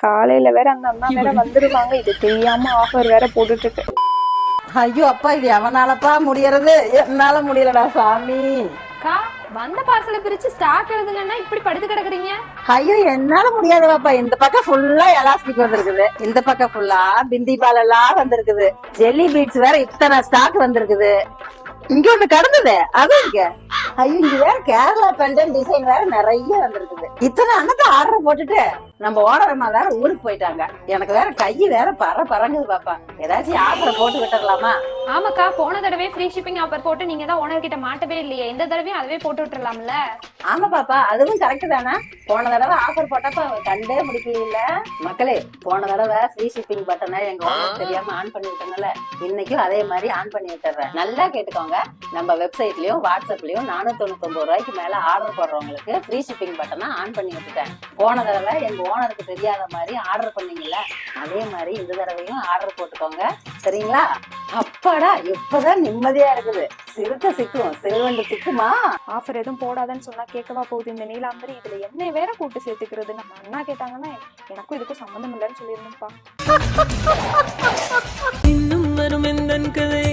காலையில வேற அந்த அண்ணா வேற வந்துருவாங்க. இது தெரியாம ஆஃபர் வேற போட்டுட்டு இருக்கு. ஐயோ அப்பா, இது எவனாலப்பா முடியறது? என்னால முடியலடா சாமி. அக்கா, வந்த பார்சலை பிரிச்சு ஸ்டாக் எழுதுங்கன்னா இப்படி படுத்து கிடக்குறீங்க. ஐயோ என்னால முடியாதுவாப்பா. இந்த பக்கம் ஃபுல்லா எலாஸ்டிக் வந்திருக்குது, இந்த பக்கம் ஃபுல்லா பிந்தி பால் எல்லாம் வந்திருக்குது, ஜெல்லி பீட்ஸ் வேற இத்தனை ஸ்டாக் வந்திருக்குது. இங்க ஒண்ணு கடந்தது அது இங்க. ஐயோ இங்க வேற கேரளா பெண்டன் டிசைன் வேற நிறைய வந்திருக்குது. இத்தனை அன்னத்தை ஆர்டர் போட்டுட்டு நம்ம ஓனர் அம்மா வேற ஊருக்கு போயிட்டாங்க. எனக்கு வேற கை வேற பறங்குது பாப்பா. ஏதாச்சும் ஆர்டர் போட்டு விட்டுறலாமா? ஆமாக்கா, போன தடவை ஃப்ரீ ஷிப்பிங் ஆஃபர் போட்டு நீங்க தான் ஓனர் கிட்ட மாட்டவே இல்லையே. இந்த தடவையும் அதுவே போட்டு விட்டுறலாம்ல? ஆமா பாப்பா, அதுவும் கரெக்ட் தானே. போன தடவை ஆஃபர் போட்டப்ப கண்டே பிடிக்கல. மக்களே, போன தடவை ஃப்ரீ ஷிப்பிங் பட்டனை எங்க ஓனர் தெரியாம ஆன் பண்ணி விட்டனால இன்னைக்கும் அதே மாதிரி ஆன் பண்ணி விட்டுறேன். நல்லா கேட்டுக்கோங்க, நம்ம வெப்சைட்லயும் வாட்ஸ்அப்லயும் 499 ரூபாய்க்கு மேல ஆர்டர் போடுறவங்களுக்கு ஃப்ரீ ஷிப்பிங் பட்டனை ஆன் பண்ணி விட்டுட்டேன். போன தடவை எங்க ஓனருக்கு தெரியாத மாதிரி ஆர்டர் பண்ணீங்கல்ல, அதே மாதிரி இந்த தடவையும் ஆர்டர் போட்டுக்கோங்க, சரிங்களா? அப்பாடா, இப்பதான் நிம்மதியா இருக்குது. சிறுத்தை சிக்கும், சிறுவண்டு சிக்குமா? ஆஃபர் எதுவும் போடாதன்னு சொன்னா கேட்கவா போகுது இந்த நீலாம்பரி? இதுல என்ன வேற கூட்டு சேர்த்துக்கிறது? நம்ம அண்ணா கேட்டாங்கன்னா எனக்கும் இதுக்கும் சம்மந்தம் இல்லைன்னு சொல்லிருந்தேன்ப்பா. இன்னும் வரும் எந்தன் கதை